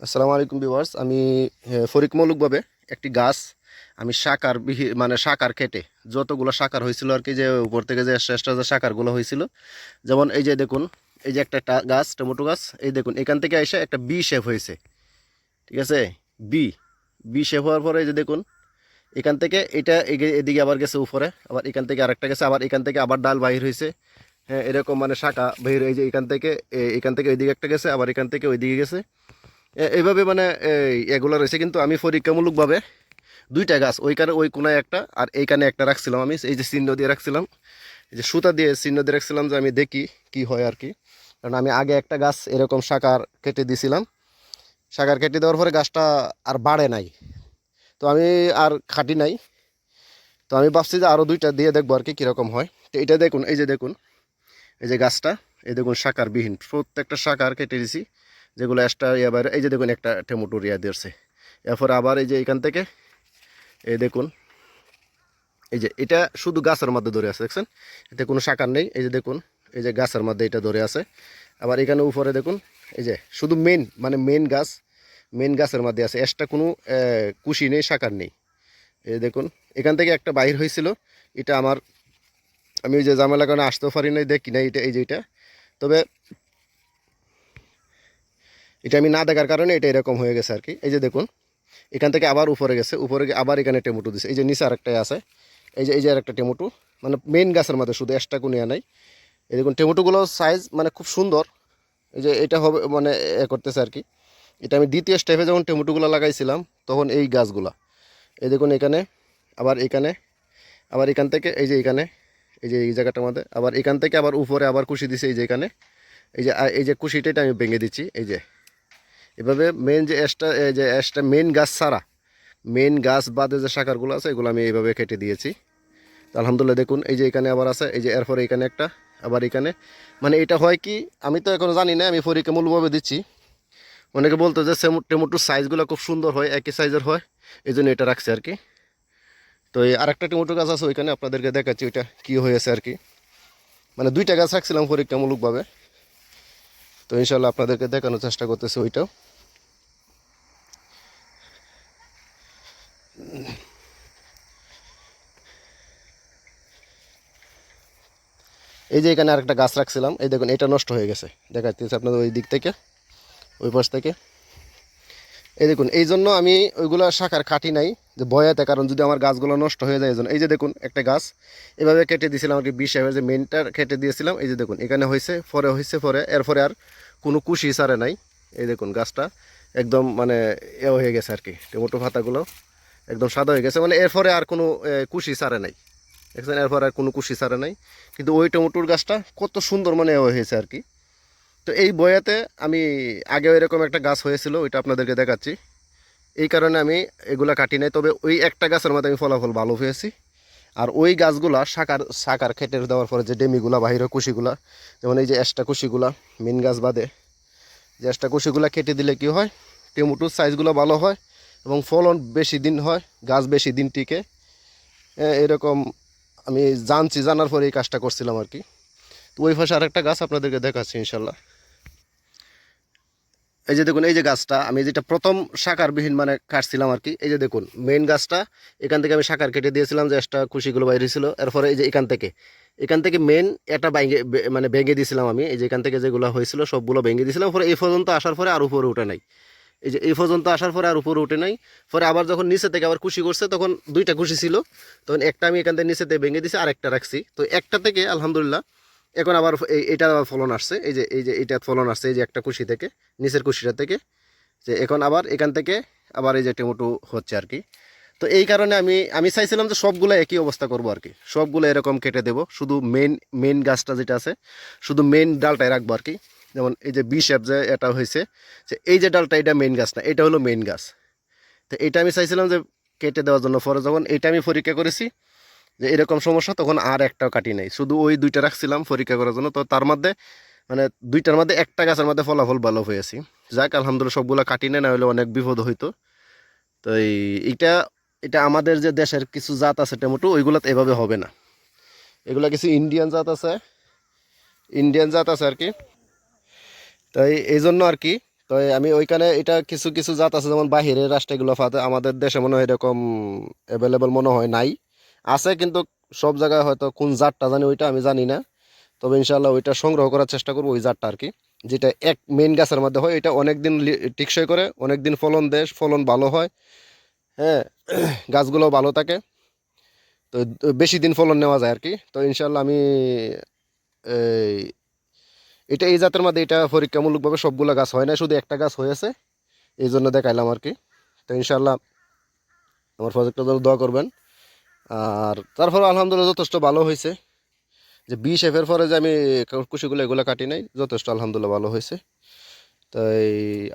আসসালামু আলাইকুম ভিউয়ার্স। আমি পরীক্ষামূলকভাবে একটি গাছ আমি মানে শাখার কেটে যতগুলো শাখার হয়েছিল আর কি, যে উপর থেকে যে এক্সট্রা যে শাখারগুলো হয়েছিল, যেমন এই যে দেখুন, এই যে একটা গাছ, টমেটো গাছ, এই দেখুন এখান থেকে এসে একটা বি শেপ হয়েছে। ঠিক আছে, বি বি শেপ হওয়ার পরে এই যে দেখুন, এখান থেকে এটা এদিকে আবার গেছে উপরে, আবার এখান থেকে আরেকটা গেছে, আবার এখান থেকে আবার ডাল বাহির হয়েছে। হ্যাঁ, এরকম মানে শাখা বাহির, এই যে এখান থেকে ওইদিকে একটা গেছে, আবার এখান থেকে ওইদিকে গেছে। এইভাবে মানে এগুলো রয়েছে, কিন্তু আমি পরীক্ষামূলকভাবে দুইটা গাছ, ওই কোনায় একটা আর এইখানে একটা রাখছিলাম। আমি এই যে চিহ্ন দিয়ে রাখছিলাম, এই যে সুতা দিয়ে চিহ্ন দিয়ে রাখছিলাম, যে আমি দেখি কি হয় আর কি। কারণ আমি আগে একটা গাছ এরকম শাখার কেটে দিয়েছিলাম, শাখার কেটে দেওয়ার পরে গাছটা আর বাড়ে নাই, তো আমি আর খাটি নাই। তো আমি ভাবছি যে আরও দুইটা দিয়ে দেখবো আর কি কীরকম হয়। তো এটা দেখুন, এই যে দেখুন, এই যে গাছটা, এই দেখুন শাখার বিহীন প্রত্যেকটা শাখার কেটে দিছি, যেগুলো এক্সট্রা এবার এই যে দেখুন একটা টমেটোর দিয়েছে। এরপর আবার এই যে এখান থেকে এই দেখুন, এই যে এটা শুধু গাছের মধ্যে ধরে আছে, দেখছেন, এতে কোনো শাখার নেই। এই যে দেখুন, এই যে গাছের মধ্যে এটা ধরে আছে। আবার এখানে উপরে দেখুন, এই যে শুধু মানে মেন গাছের মধ্যে আছে, এক্সট্রা কোনো কুশি নেই, শাখার নেই। এই যে দেখুন, এখান থেকে একটা বাইর হয়েছিল, এটা আমি ওই যে ঝামেলা কারণে আসতেও পারি নাই, দেখি না এটা, এই যে এটা। তবে এটা আমি না দেখার কারণে এটা এরকম হয়ে গেছে আর কি। এই যে দেখুন, এখান থেকে আবার উপরে গেছে, উপরে গিয়ে আবার এখানে টমেটো দিছে। এই যে নিচে আরেকটাই আছে, এই যে আরেকটা টমেটো, মানে মেইন গাছের মধ্যে শুধু এক্সট্রা কোনো নাই। এই দেখুন টমেটোগুলো সাইজ মানে খুব সুন্দর। এই যে এটা হবে মানে করতেছে আর কি। এটা আমি দ্বিতীয় স্টেপে যখন টমেটোগুলো লাগাইছিলাম, তখন এই গাছগুলা, এই দেখুন এখানে, আবার এখানে, আবার এখান থেকে এখানে, এই যে এই জায়গাটার মধ্যে, আবার এখান থেকে আবার উপরে আবার কুশি দিছে, এই যে এখানে, এই যে কুশিটা এটা আমি ভেঙে দিচ্ছি। এই যে এভাবে যে মেন গাছ ছাড়া, মেন গাছ বাদে যে শাখারগুলো আছে, এগুলো আমি এইভাবে কেটে দিয়েছি। তো আলহামদুলিল্লাহ দেখুন, এই যে এখানে আবার আছে, এই যে এরপরে এখানে একটা, আবার এখানে, মানে এটা হয় কি, আমি তো এখন জানি না, আমি পরীক্ষামূলকভাবে দিচ্ছি। অনেকে বলতো যে টমেটোর সাইজগুলো খুব সুন্দর হয়, একই সাইজের হয়, এই জন্য এটা রাখছে আর কি। তো এই আরেকটা টমেটো গাছ আছে ওইখানে, আপনাদেরকে দেখাচ্ছি ওইটা কী হয়েছে আর কি। মানে দুইটা গাছ রাখছিলাম পরীক্ষামূলকভাবে, তো ইনশাল্লাহ আপনাদেরকে দেখানোর চেষ্টা করতেছি ওইটাও। এই যে এখানে আরেকটা গাছ রাখছিলাম, এই দেখুন এটা নষ্ট হয়ে গেছে, দেখাচ্ছি আপনাদের ওই দিক থেকে, ওই পাশ থেকে। এই দেখুন, এই জন্য আমি ওইগুলো শাখার কাটি নাই, যে বয়াতে, কারণ যদি আমার গাছগুলো নষ্ট হয়ে যায় এই জন্য। এই যে দেখুন একটা গাছ এভাবে কেটে দিয়েছিলাম আর কি, 20 যে মেনটা কেটে দিয়েছিলাম। এই যে দেখুন এখানে হয়েছে, এরপরে আর কোনো কুশি সারে নাই। এই দেখুন গাছটা একদম মানে হয়ে গেছে আর কি, টমেটো পাতাগুলো একদম সাদা হয়ে গেছে, মানে এরপরে আর কোনো কুশি সারে নাই, দেখছেন, এরপর আর কোনো কুশি সারে নাই। কিন্তু ওই টমেটোর গাছটা কত সুন্দর মানে হয়েছে আর কি। তো এই বয়াতে আমি আগেও এরকম একটা গাছ হয়েছিল, ওইটা আপনাদেরকে দেখাচ্ছি। এই কারণে আমি এগুলা কাটি নাই, তবে ওই একটা গাছের মধ্যে আমি ফলাফল ভালো পেয়েছি। আর ওই গাছগুলা শাকার খেটে দেওয়ার পরে যে ডেমিগুলা বাহিরে কুশিগুলা, যেমন এই যে এক্সট্রা কুশিগুলা, মেন গাছ বাদে যে এক্সট্রা কুশিগুলা কেটে দিলে কি হয়, টমেটোর সাইজগুলো ভালো হয় এবং ফলন বেশি দিন হয়, গাছ বেশি দিন টিকে। এরকম আমি জানার পরে এই কাজটা করছিলাম আর কি। তো ওই পাশে আরেকটা গাছ আপনাদেরকে দেখাচ্ছি ইনশাল্লাহ। এই যে দেখুন, এই যে গাছটা আমি যেটা প্রথম শাখারবিহীন মানে কাটছিলাম আর কি। এই যে দেখুন মেইন গাছটা, এখান থেকে আমি শাখার কেটে দিয়েছিলাম, যে একটা কুশিগুলো বাইরে ছিল। এরপরে এই যে এখান থেকে মেন এটা মানে ভেঙে দিয়েছিলাম আমি। এই যে এখান থেকে যেগুলো হয়েছিল সবগুলো ভেঙে দিয়েছিলাম, পরে এই পর্যন্ত আসার পরে আর উপরে উঠে নাই। এই যে এই পর্যন্ত আসার পরে আর উপরে উঠে নাই। পরে আবার যখন নিচে থেকে আবার কুশি করছে, তখন দুইটা কুশি ছিল, তখন একটা আমি এখান থেকে নিচে থেকে ভেঙে দিয়েছি, আর একটা রাখছি। তো একটা থেকে আলহামদুলিল্লাহ এখন আবার এটা আবার ফলন আসছে। এই যে এটা ফলন আসছে, এই যে একটা কুশি থেকে, নিচের কুশিটা থেকে, যে এখন আবার এখান থেকে আবার এই যে টমেটো হচ্ছে আর কি। তো এই কারণে আমি চাইছিলাম যে সবগুলো একই অবস্থা করব আর কি, সবগুলো এরকম কেটে দেব, শুধু মেন গাছটা যেটা আছে, শুধু মেন ডালটাই রাখবো আর কি। যেমন এই যে বি শেপ যে এটা হয়েছে, যে এই যে ডালটা, এটা মেন গাছ না, এটা হলো মেন গাছ। তো এটা আমি চাইছিলাম যে কেটে দেওয়ার জন্য। পরে যখন এটা আমি পরীক্ষা করেছি যে এরকম সমস্যা, তখন আর একটাও কাটি নাই, শুধু ওই দুইটা রাখছিলাম পরীক্ষা করার জন্য। তো তার মধ্যে মানে দুইটার মধ্যে একটা গাছের মধ্যে ফলাফল ভালো হয়েছি। যাক আলহামদুলিল্লাহ, সবগুলো কাটি না হলে অনেক বিপদ হইতো। তো এইটা এটা আমাদের যে দেশের কিছু জাত আছে টমেটো, ওইগুলোতে এভাবে হবে না। এগুলা কিছু ইন্ডিয়ান জাত আছে আর কি। তাই এই জন্য আর কি তো আমি ওইখানে এটা কিছু কিছু জাত আছে যেমন বাহিরের রাষ্ট্রগুলো ফাতে আমাদের দেশে মনে হয় এরকম অ্যাভেলেবল মনে হয় নাই, আছে কিন্তু সব জায়গায় হয়তো কোন জাতটা জানি ওইটা আমি জানি না। তবে ইনশাল্লাহ ওইটা সংগ্রহ করার চেষ্টা করবো ওই জাতটা আর কি, যেটা এক মেইন গাছের মধ্যে হয়, এটা অনেক দিন টিকসই করে, অনেক দিন ফলন দেয়, ফলন ভালো হয়। হ্যাঁ, গাছগুলো ভালো থাকে, তো বেশি দিন ফলন নেওয়া যায় আর কি। তো ইনশাল্লাহ আমি এই এটা এই জাতের মধ্যে এটা পরীক্ষামূলকভাবে সবগুলো গাছ হয় না, শুধু একটা গাছ হয়েছে, এই জন্য দেখাইলাম আর কি। তো ইনশাল্লাহ আমার প্রজেক্টটা জন্য দোয়া করবেন। আর তারপরে আলহামদুলিল্লাহ যথেষ্ট ভালো হয়েছে, যে বিশেফের পরে যে আমি কুশিগুলো এগুলো কাটি নাই, যথেষ্ট আলহামদুলিল্লাহ ভালো হয়েছে। তাই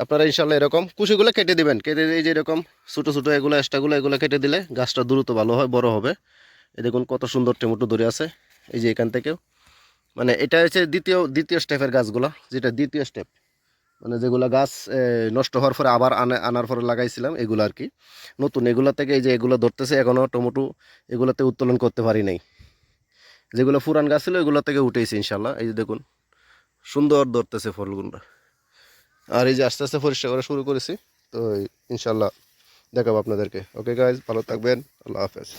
আপনারা ইনশাল্লাহ এরকম কুশিগুলো কেটে দিবেন, কেটে দিয়ে যে এরকম ছোটো ছোটো এগুলো এক্সট্রাগুলো এগুলো কেটে দিলে গাছটা দ্রুত ভালো হয়, বড় হবে। এই দেখুন কত সুন্দর টমেটো ধরে আছে, এই যে এখান থেকেও, মানে এটা হচ্ছে দ্বিতীয় দ্বিতীয় স্টেপের গাছগুলো, যেটা দ্বিতীয় স্টেপ, মানে যেগুলো গাছ নষ্ট হওয়ার পরে আবার আনার পরে লাগাইছিলাম এগুলো আর কি, নতুন এগুলো থেকে এই যে এগুলো ধরতেছে এখনও টমেটো, এগুলোতে উত্তোলন করতে পারি নাই। যেগুলো পুরান গাছ ছিল এগুলো থেকে উঠেছি ইনশাল্লাহ, এই যে দেখুন সুন্দর ধরতেছে ফলগুলো। আর এই যে আস্তে আস্তে পরিষ্কার করা শুরু করেছি। তো ইনশাল্লাহ দেখাবো আপনাদেরকে। ওকে গাইজ, ভালো থাকবেন, আল্লাহ হাফেজ।